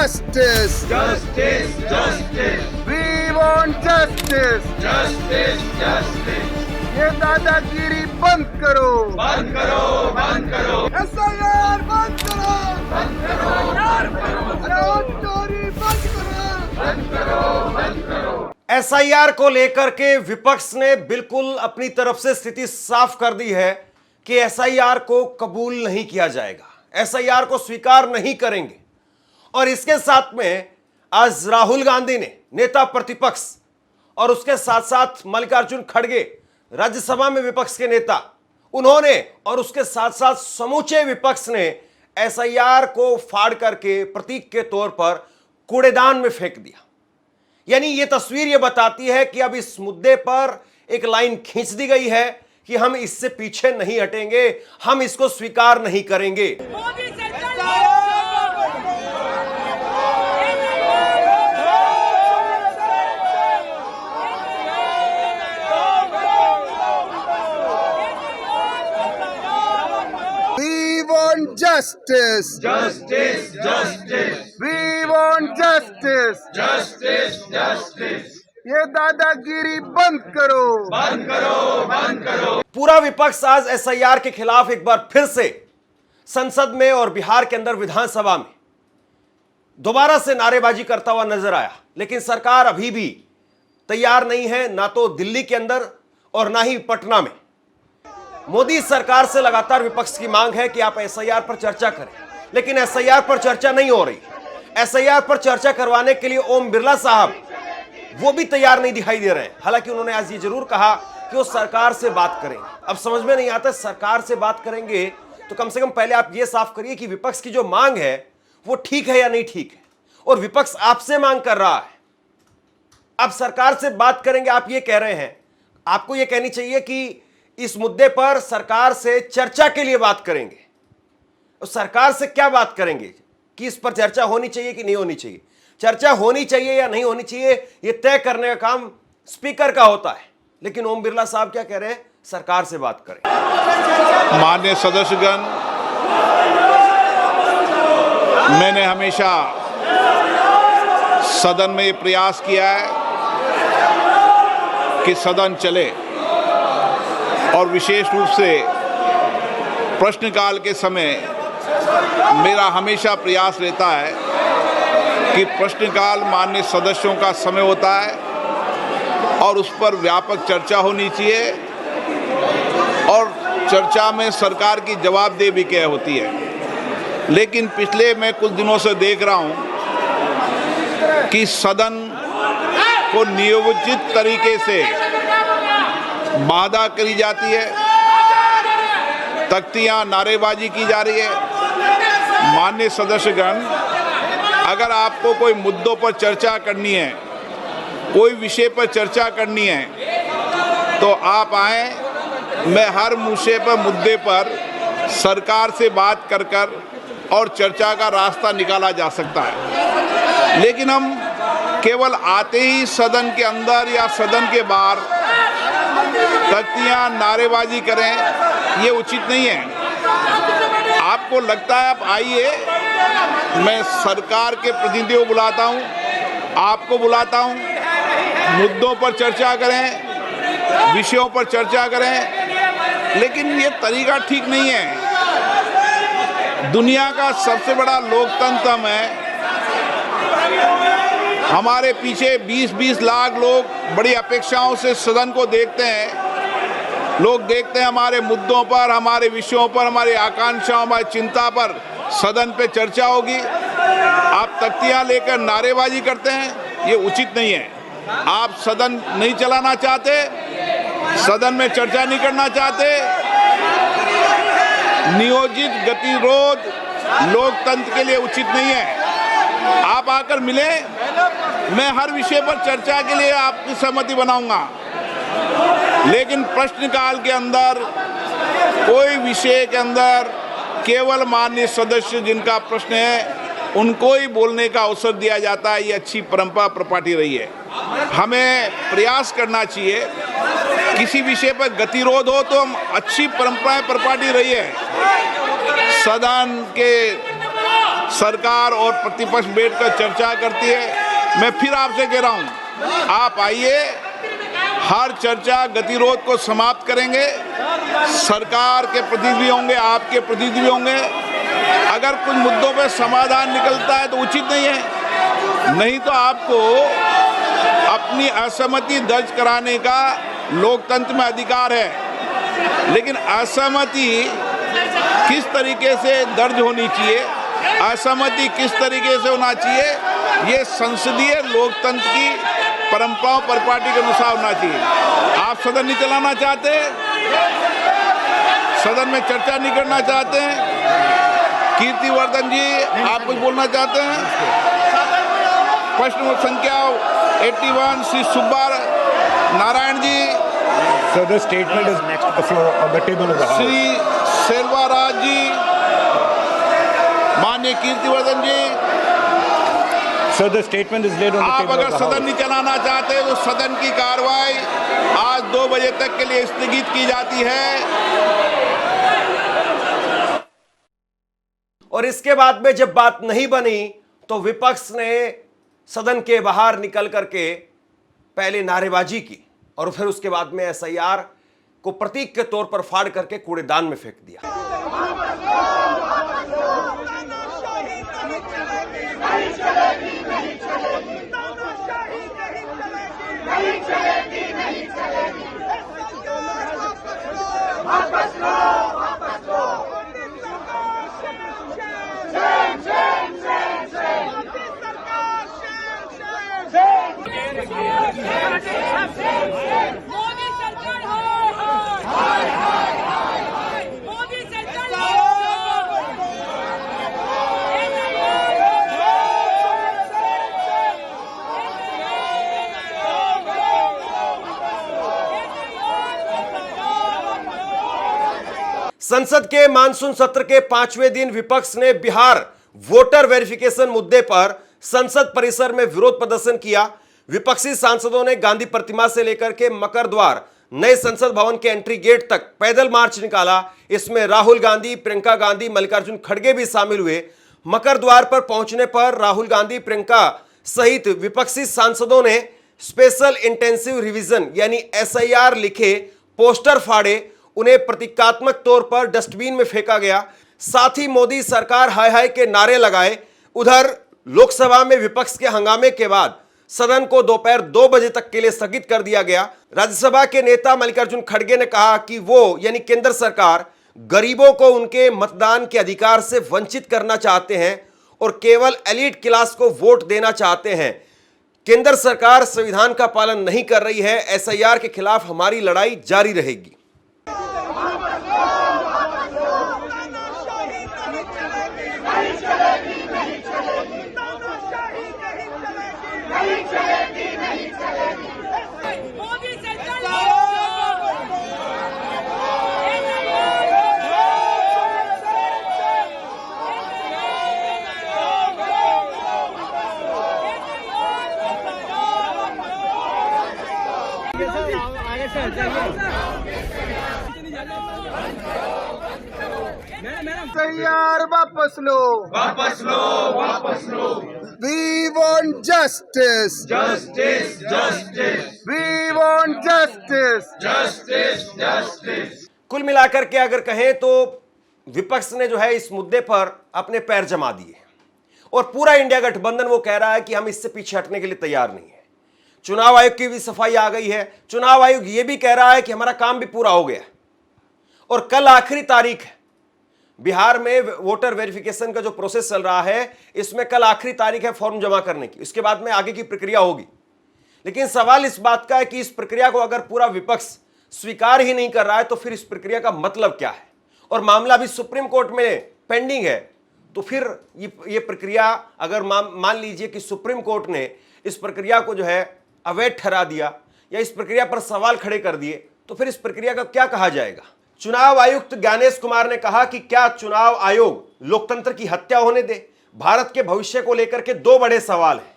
justice. Justice, justice, We want justice. justice, justice. ये दादागिरी बंद करो. बंद करो, बंद करो, SIR बंद करो. बंद करो, बंद करो, अरे वो चोरी बंद करो. बंद करो, बंद करो। एसआईआर को लेकर के विपक्ष ने बिल्कुल अपनी तरफ से स्थिति साफ कर दी है कि एसआईआर को कबूल नहीं किया जाएगा, एसआईआर को स्वीकार नहीं करेंगे। और इसके साथ में आज राहुल गांधी ने, नेता प्रतिपक्ष, और उसके साथ साथ मल्लिकार्जुन खड़गे, राज्यसभा में विपक्ष के नेता, उन्होंने और उसके साथ साथ समूचे विपक्ष ने एसआईआर को फाड़ करके प्रतीक के तौर पर कूड़ेदान में फेंक दिया। यानी यह तस्वीर यह बताती है कि अब इस मुद्दे पर एक लाइन खींच दी गई है कि हम इससे पीछे नहीं हटेंगे, हम इसको स्वीकार नहीं करेंगे। We want justice. Justice, justice, We want justice. justice, justice. ये दादागिरी बंद करो. बंद करो, बंद करो। पूरा विपक्ष आज एसआईआर के खिलाफ एक बार फिर से संसद में और बिहार के अंदर विधानसभा में दोबारा से नारेबाजी करता हुआ नजर आया। लेकिन सरकार अभी भी तैयार नहीं है, ना तो दिल्ली के अंदर और ना ही पटना में। मोदी सरकार से लगातार विपक्ष की मांग है कि आप एसआईआर पर चर्चा करें, लेकिन एसआईआर पर चर्चा नहीं हो रही। एसआईआर पर चर्चा करवाने के लिए ओम बिरला साहब वो भी तैयार नहीं दिखाई दे रहे हैं। हालांकि उन्होंने आज ये जरूर कहा कि वो सरकार से बात करें। अब समझ में नहीं आता, सरकार से बात करेंगे तो कम से कम पहले आप ये साफ करिए कि विपक्ष की जो मांग है वो ठीक है या नहीं ठीक है। और विपक्ष आपसे मांग कर रहा है, आप सरकार से बात करेंगे, आप ये कह रहे हैं। आपको ये कहनी चाहिए कि इस मुद्दे पर सरकार से चर्चा के लिए बात करेंगे। और सरकार से क्या बात करेंगे कि इस पर चर्चा होनी चाहिए कि नहीं होनी चाहिए। चर्चा होनी चाहिए या नहीं होनी चाहिए यह तय करने का काम स्पीकर का होता है। लेकिन ओम बिरला साहब क्या कह रहे हैं, सरकार से बात करें। माननीय सदस्यगण, मैंने हमेशा सदन में ये प्रयास किया है कि सदन चले, और विशेष रूप से प्रश्नकाल के समय मेरा हमेशा प्रयास रहता है कि प्रश्नकाल माननीय सदस्यों का समय होता है और उस पर व्यापक चर्चा होनी चाहिए, और चर्चा में सरकार की जवाबदेही भी क्या होती है। लेकिन पिछले मैं कुछ दिनों से देख रहा हूं कि सदन को नियोजित तरीके से बाधा करी जाती है, तख्तियां नारेबाजी की जा रही है। माननीय सदस्यगण, अगर आपको कोई मुद्दों पर चर्चा करनी है, कोई विषय पर चर्चा करनी है, तो आप आए। मैं हर मुद्दे पर सरकार से बात कर और चर्चा का रास्ता निकाला जा सकता है। लेकिन हम केवल आते ही सदन के अंदर या सदन के बाहर तख्तियां नारेबाजी करें, ये उचित नहीं है। आपको लगता है आप आइए, मैं सरकार के प्रतिनिधियों को बुलाता हूं, आपको बुलाता हूं, मुद्दों पर चर्चा करें, विषयों पर चर्चा करें। लेकिन ये तरीका ठीक नहीं है। दुनिया का सबसे बड़ा लोकतंत्र है। हमारे पीछे 20-20 लाख लोग बड़ी अपेक्षाओं से सदन को देखते हैं। लोग देखते हैं हमारे मुद्दों पर, हमारे विषयों पर, हमारी आकांक्षाओं, हमारी चिंता पर सदन पे चर्चा होगी। आप तख्तियां लेकर नारेबाजी करते हैं, ये उचित नहीं है। आप सदन नहीं चलाना चाहते, सदन में चर्चा नहीं करना चाहते। नियोजित गतिरोध लोकतंत्र के लिए उचित नहीं है। आप आकर मिले, मैं हर विषय पर चर्चा के लिए आपकी सहमति बनाऊंगा। लेकिन प्रश्नकाल के अंदर कोई विषय के अंदर केवल माननीय सदस्य जिनका प्रश्न है उनको ही बोलने का अवसर दिया जाता है। ये अच्छी परंपरा प्रपाटी रही है। हमें प्रयास करना चाहिए, किसी विषय पर गतिरोध हो तो हम अच्छी परंपराएं प्रपाटी रही है। सदन के सरकार और प्रतिपक्ष बैठकर चर्चा करती है। मैं फिर आपसे कह रहा हूं, आप आइए, हर चर्चा गतिरोध को समाप्त करेंगे। सरकार के प्रतिनिधि होंगे, आपके प्रतिनिधि होंगे। अगर कुछ मुद्दों पर समाधान निकलता है तो उचित नहीं है, नहीं तो आपको अपनी असहमति दर्ज कराने का लोकतंत्र में अधिकार है। लेकिन असहमति किस तरीके से दर्ज होनी चाहिए, असहमति किस तरीके से होना चाहिए, ये संसदीय लोकतंत्र की परंपराओं परिपाटी के अनुसार होना चाहिए। आप सदन नहीं चलाना चाहते, सदन में चर्चा नहीं करना चाहते हैं। कीर्तिवर्धन जी, आप कुछ बोलना चाहते हैं? प्रश्न संख्या 81 Shri Subba Narayan ji. So the statement is next to the floor on the table of the House. Shri Selvaraj जी, माननीय कीर्तिवर्धन जी, So the statement is laid on the आप table अगर of the सदन House. नहीं चलाना चाहते तो सदन की कार्रवाई आज 2 बजे तक के लिए स्थगित की जाती है। और इसके बाद में जब बात नहीं बनी तो विपक्ष ने सदन के बाहर निकल करके पहले नारेबाजी की और फिर उसके बाद में एसआईआर को प्रतीक के तौर पर फाड़ करके कूड़ेदान में फेंक दिया। मोदी सरकार हाय हाय, मोदी सरकार संसद के मानसून सत्र के 5वें दिन विपक्ष ने बिहार वोटर वेरिफिकेशन मुद्दे पर संसद परिसर में विरोध प्रदर्शन किया। विपक्षी सांसदों ने गांधी प्रतिमा से लेकर के मकर द्वार नए संसद भवन के एंट्री गेट तक पैदल मार्च निकाला। इसमें राहुल गांधी, प्रियंका गांधी, मल्लिकार्जुन खड़गे भी शामिल हुए। मकर द्वार पर पहुंचने पर राहुल गांधी, प्रियंका सहित विपक्षी सांसदों ने स्पेशल इंटेंसिव रिवीजन यानी एसआईआर लिखे पोस्टर फाड़े। उन्हें प्रतीकात्मक तौर पर डस्टबिन में फेंका गया। साथ ही मोदी सरकार हाय हाय के नारे लगाए। उधर लोकसभा में विपक्ष के हंगामे के बाद सदन को दोपहर 2 बजे तक के लिए स्थगित कर दिया गया। राज्यसभा के नेता मल्लिकार्जुन खड़गे ने कहा कि वो यानी केंद्र सरकार गरीबों को उनके मतदान के अधिकार से वंचित करना चाहते हैं और केवल एलीट क्लास को वोट देना चाहते हैं। केंद्र सरकार संविधान का पालन नहीं कर रही है। एसआईआर के खिलाफ हमारी लड़ाई जारी रहेगी। मोदी सरकार तैयार वापस लो, वापस लो, वापस लो। We want justice, justice, justice, we want justice. Justice, justice. कुल मिलाकर के अगर कहें तो विपक्ष ने जो है इस मुद्दे पर अपने पैर जमा दिए और पूरा इंडिया गठबंधन वो कह रहा है कि हम इससे पीछे हटने के लिए तैयार नहीं है। चुनाव आयोग की भी सफाई आ गई है। चुनाव आयोग ये भी कह रहा है कि हमारा काम भी पूरा हो गया और कल आखिरी तारीख है। बिहार में वोटर वेरिफिकेशन का जो प्रोसेस चल रहा है इसमें कल आखिरी तारीख है फॉर्म जमा करने की। इसके बाद में आगे की प्रक्रिया होगी। लेकिन सवाल इस बात का है कि इस प्रक्रिया को अगर पूरा विपक्ष स्वीकार ही नहीं कर रहा है तो फिर इस प्रक्रिया का मतलब क्या है। और मामला भी सुप्रीम कोर्ट में पेंडिंग है तो फिर ये प्रक्रिया अगर मान लीजिए कि सुप्रीम कोर्ट ने इस प्रक्रिया को जो है अवैध ठहरा दिया या इस प्रक्रिया पर सवाल खड़े कर दिए तो फिर इस प्रक्रिया का क्या कहा जाएगा। चुनाव आयुक्त ज्ञानेश कुमार ने कहा कि क्या चुनाव आयोग लोकतंत्र की हत्या होने दे। भारत के भविष्य को लेकर के 2 बड़े सवाल हैं।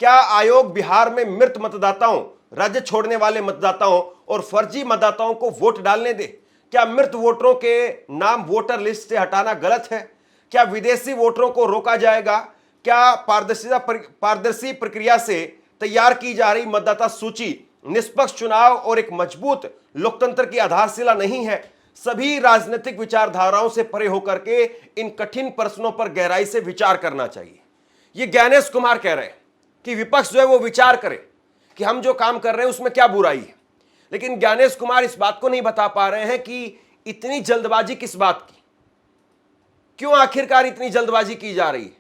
क्या आयोग बिहार में मृत मतदाताओं, राज्य छोड़ने वाले मतदाताओं और फर्जी मतदाताओं को वोट डालने दे। क्या मृत वोटरों के नाम वोटर लिस्ट से हटाना गलत है। क्या विदेशी वोटरों को रोका जाएगा? क्या पारदर्शी प्रक्रिया से तैयार की जा रही मतदाता सूची निष्पक्ष चुनाव और एक मजबूत लोकतंत्र की आधारशिला नहीं है? सभी राजनीतिक विचारधाराओं से परे होकर के इन कठिन प्रश्नों पर गहराई से विचार करना चाहिए। ये ज्ञानेश कुमार कह रहे हैं कि विपक्ष जो है वो विचार करे कि हम जो काम कर रहे हैं उसमें क्या बुराई है। लेकिन ज्ञानेश कुमार इस बात को नहीं बता पा रहे हैं कि इतनी जल्दबाजी किस बात की, क्यों आखिरकार इतनी जल्दबाजी की जा रही है।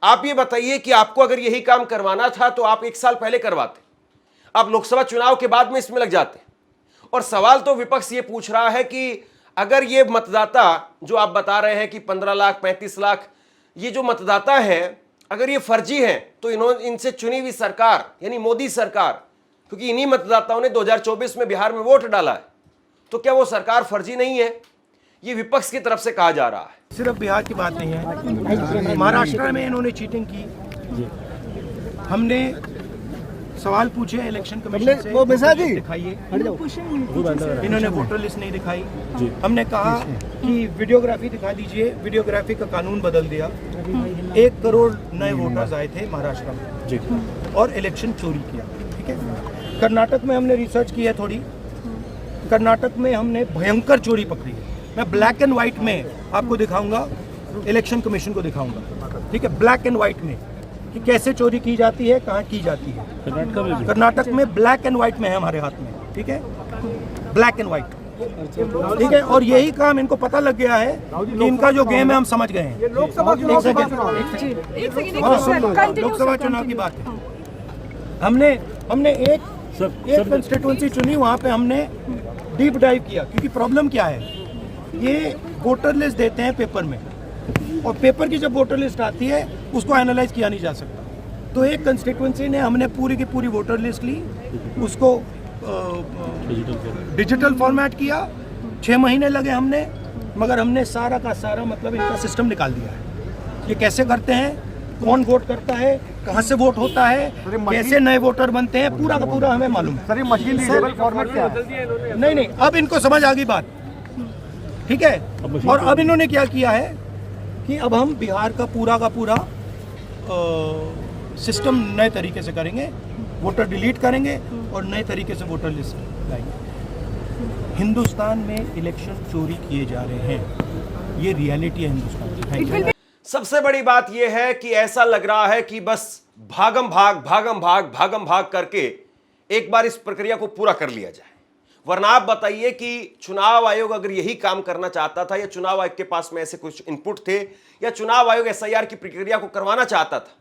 आप ये बताइए कि आपको अगर यही काम करवाना था तो आप 1 साल पहले करवाते, आप लोकसभा चुनाव के बाद में इसमें लग जाते। और सवाल तो विपक्ष ये पूछ रहा है कि अगर ये मतदाता जो आप बता रहे हैं कि 15 लाख 35 लाख ये जो मतदाता है अगर ये फर्जी है तो इनसे चुनी हुई सरकार यानी मोदी सरकार, क्योंकि इन्हीं मतदाताओं ने 2024 में बिहार में वोट डाला है, तो क्या वो सरकार फर्जी नहीं है? ये विपक्ष की तरफ से कहा जा रहा है। सिर्फ बिहार की बात नहीं है, महाराष्ट्र में इन्होंने चीटिंग की। हमने सवाल पूछे इलेक्शन कमीशन से, दिखाइए, इन्होंने वोटर लिस्ट नहीं दिखाई। हमने कहा कि वीडियोग्राफी दिखा दीजिए, वीडियोग्राफी का कानून बदल दिया। 1 करोड़ नए वोटर्स आए थे महाराष्ट्र में और इलेक्शन चोरी किया। ठीक है, कर्नाटक में हमने रिसर्च की है थोड़ी, कर्नाटक में हमने भयंकर चोरी पकड़ी है। मैं ब्लैक एंड व्हाइट में आपको दिखाऊंगा, इलेक्शन कमीशन को दिखाऊंगा। ठीक है, ब्लैक एंड व्हाइट में कि कैसे चोरी की जाती है, कहाँ की जाती है। कर्नाटक में ब्लैक एंड व्हाइट में है हमारे हाथ में। ठीक है, ब्लैक एंड व्हाइट। ठीक है, और यही काम इनको पता लग गया है कि इनका जो गेम है हम समझ गए हैं। लोकसभा चुनाव की बात है। हमने एक कंस्टिट्यूएंसी चुनी, वहाँ पे हमने डीप डाइव किया, क्योंकि प्रॉब्लम क्या है, ये वोटर लिस्ट देते हैं पेपर में, और पेपर की जब वोटर लिस्ट आती है उसको एनालाइज किया नहीं जा सकता। तो एक कंस्टिट्यूएंसी ने हमने पूरी की पूरी वोटर लिस्ट ली, उसको डिजिटल फॉर्मेट किया। 6 महीने लगे हमने, मगर हमने सारा का सारा मतलब इनका सिस्टम निकाल दिया है। ये कैसे करते हैं, कौन वोट करता है, कहाँ से वोट होता है, कैसे नए वोटर बनते हैं, पूरा का पूरा हमें मालूम है। नहीं, अब इनको समझ आ गई बात। ठीक है, और अब इन्होंने क्या किया है कि अब हम बिहार का पूरा सिस्टम नए तरीके से करेंगे, वोटर डिलीट करेंगे और नए तरीके से वोटर लिस्ट लाएंगे। हिंदुस्तान में इलेक्शन चोरी किए जा रहे हैं, ये रियलिटी है हिंदुस्तान की। सबसे बड़ी बात यह है कि ऐसा लग रहा है कि बस भागम भाग करके एक बार इस प्रक्रिया को पूरा कर लिया जाए। वरना आप बताइए कि चुनाव आयोग अगर यही काम करना चाहता था, या चुनाव आयोग के पास में ऐसे कुछ इनपुट थे, या चुनाव आयोग SIR की प्रक्रिया को करवाना चाहता था,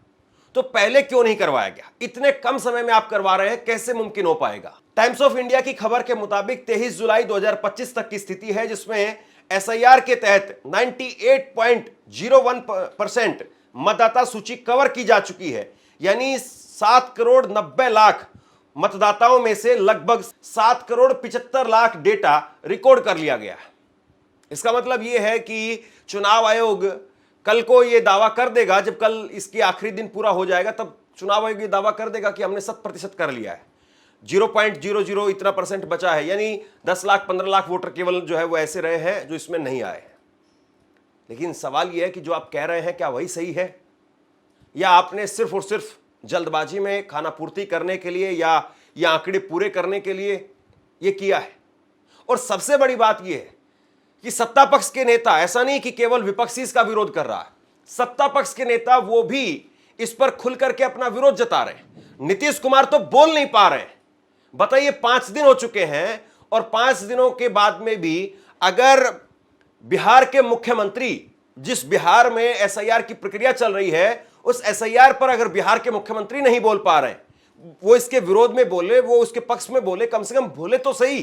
तो पहले क्यों नहीं करवाया गया? इतने कम समय में आप करवा रहे हैं, कैसे मुमकिन हो पाएगा? टाइम्स ऑफ इंडिया की खबर के मुताबिक 23 जुलाई 2025 तक की स्थिति है, जिसमें SIR के तहत 98.01% मतदाता सूची कवर की जा चुकी है। यानी 7 करोड़ 90 लाख मतदाताओं में से लगभग 7 करोड़ 75 लाख डेटा रिकॉर्ड कर लिया गया है। इसका मतलब यह है कि चुनाव आयोग कल को यह दावा कर देगा, जब कल इसकी आखिरी दिन पूरा हो जाएगा, तब चुनाव आयोग ये दावा कर देगा कि हमने 100% कर लिया है। 0.00 इतना % बचा है, यानी 10 लाख 15 लाख वोटर केवल जो है वो ऐसे रहे हैं जो इसमें नहीं आए हैं। लेकिन सवाल यह है कि जो आप कह रहे हैं क्या वही सही है, या आपने सिर्फ और सिर्फ जल्दबाजी में खाना पूर्ति करने के लिए या ये आंकड़े पूरे करने के लिए ये किया है? और सबसे बड़ी बात यह है कि सत्ता पक्ष के नेता, ऐसा नहीं कि केवल विपक्षी इसका विरोध कर रहा है, सत्ता पक्ष के नेता वो भी इस पर खुल करके अपना विरोध जता रहे हैं। नीतीश कुमार तो बोल नहीं पा रहे हैं। बताइए, 5 दिन हो चुके हैं और 5 दिनों के बाद में भी अगर बिहार के मुख्यमंत्री, जिस बिहार में SIR की प्रक्रिया चल रही है, उस SIR पर अगर बिहार के मुख्यमंत्री नहीं बोल पा रहे हैं, वो इसके विरोध में बोले, वो उसके पक्ष में बोले, कम से कम बोले तो सही,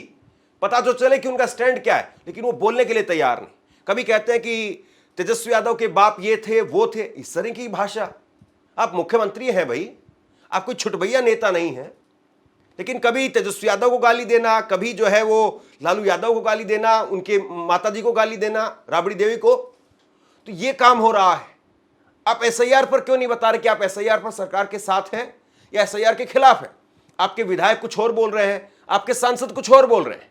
पता तो चले कि उनका स्टैंड क्या है। लेकिन वो बोलने के लिए तैयार नहीं। कभी कहते हैं कि तेजस्वी यादव के बाप ये थे वो थे, इस तरह की भाषा। आप मुख्यमंत्री हैं भाई, आप कोई छुटभैया नेता नहीं है। लेकिन कभी तेजस्वी यादव को गाली देना, कभी जो है वो लालू यादव को गाली देना, उनके माताजी को गाली देना, राबड़ी देवी को, तो ये काम हो रहा है। आप SIR पर क्यों नहीं बता रहे कि आप SIR पर सरकार के साथ हैं या SIR के खिलाफ हैं? आपके विधायक कुछ और बोल रहे हैं, आपके सांसद कुछ और बोल रहे हैं।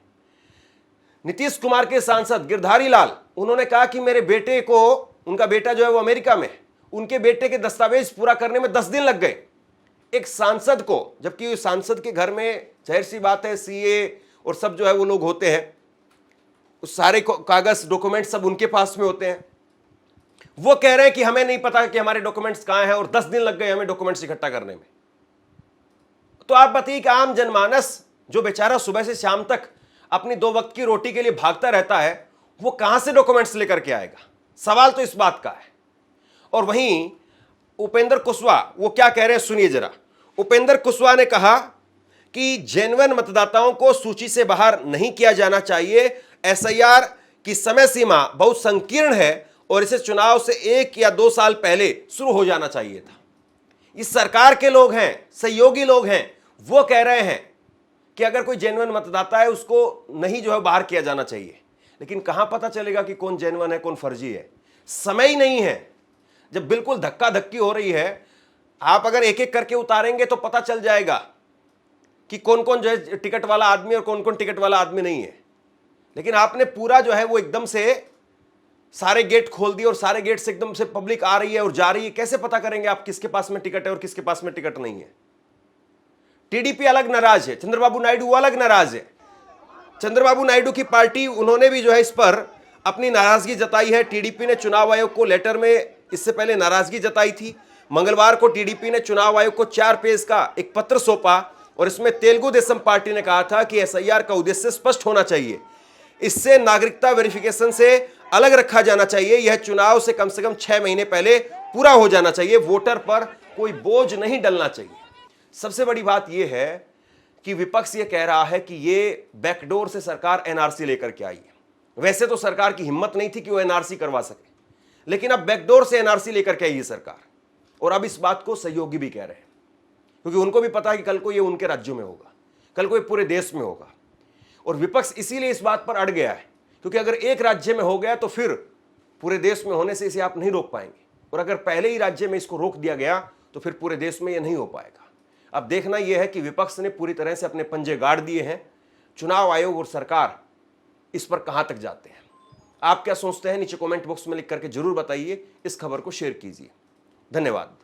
नीतीश कुमार के सांसद गिरधारी लाल, उन्होंने कहा कि मेरे बेटे को उनका बेटा जो है वो अमेरिका में, उनके बेटे के दस्तावेज पूरा करने में 10 दिन लग गए। एक सांसद को, जबकि सांसद के घर में जाहिर सी बात है सीए और सब जो है वो लोग होते हैं, उस सारे कागज डॉक्यूमेंट सब उनके पास में होते हैं, वो कह रहे हैं कि हमें नहीं पता कि हमारे डॉक्यूमेंट्स कहां हैं और 10 दिन लग गए हमें डॉक्यूमेंट्स इकट्ठा करने में। तो आप बताइए कि आम जनमानस जो बेचारा सुबह से शाम तक अपनी 2 वक्त की रोटी के लिए भागता रहता है, वो कहां से डॉक्यूमेंट्स लेकर के आएगा? सवाल तो इस बात का है। और वहीं उपेंद्र कुशवाहा वो क्या कह रहे हैं सुनिए जरा। उपेंद्र कुशवाहा ने कहा कि जेन्युइन मतदाताओं को सूची से बाहर नहीं किया जाना चाहिए। एसआईआर की समय सीमा बहुत संकीर्ण है और इसे चुनाव से 1 या 2 साल पहले शुरू हो जाना चाहिए था। इस सरकार के लोग हैं, सहयोगी लोग हैं, वो कह रहे हैं कि अगर कोई जेन्युइन मतदाता है उसको नहीं जो है बाहर किया जाना चाहिए। लेकिन कहां पता चलेगा कि कौन जेन्युइन है कौन फर्जी है? समय ही नहीं है। जब बिल्कुल धक्का धक्की हो रही है, आप अगर एक एक करके उतारेंगे तो पता चल जाएगा कि कौन कौन जो है टिकट वाला आदमी और कौन कौन टिकट वाला आदमी नहीं है। लेकिन आपने पूरा जो है वो एकदम से सारे गेट खोल दिए और सारे गेट से एकदम से पब्लिक आ रही है और जा रही है। कैसे पता करेंगे आप किसके पास में टिकट है और किसके पास में टिकट नहीं है? टीडीपी अलग नाराज है, चंद्रबाबू नायडू वो अलग नाराज है। चंद्रबाबू नायडू की पार्टी, उन्होंने भी जो है इस पर अपनी नाराजगी जताई है। टीडीपी ने चुनाव आयोग को लेटर में इससे पहले नाराजगी जताई थी। मंगलवार को टीडीपी ने चुनाव आयोग को 4 पेज का एक पत्र सौंपा और इसमें तेलुगु देशम पार्टी ने कहा था कि एसआईआर का उद्देश्य स्पष्ट होना चाहिए, इससे नागरिकता वेरिफिकेशन से अलग रखा जाना चाहिए, यह चुनाव से कम 6 महीने पहले पूरा हो जाना चाहिए, वोटर पर कोई बोझ नहीं डलना चाहिए। सबसे बड़ी बात यह है कि विपक्ष यह कह रहा है कि ये बैकडोर से सरकार एनआरसी लेकर के आई है। वैसे तो सरकार की हिम्मत नहीं थी कि वो एनआरसी करवा सके, लेकिन अब बैकडोर से एनआरसी लेकर के आई है सरकार। और अब इस बात को सहयोगी भी कह रहे हैं, क्योंकि उनको भी पता है कि कल को ये उनके राज्यों में होगा, कल को ये पूरे देश में होगा। और विपक्ष इसीलिए इस बात पर अड़ गया है, क्योंकि अगर एक राज्य में हो गया तो फिर पूरे देश में होने से इसे आप नहीं रोक पाएंगे, और अगर पहले ही राज्य में इसको रोक दिया गया तो फिर पूरे देश में यह नहीं हो पाएगा। अब देखना यह है कि विपक्ष ने पूरी तरह से अपने पंजे गाड़ दिए हैं। चुनाव आयोग और सरकार इस पर कहां तक जाते हैं? आप क्या सोचते हैं? नीचे कमेंट बॉक्स में लिख करके जरूर बताइए। इस खबर को शेयर कीजिए। धन्यवाद।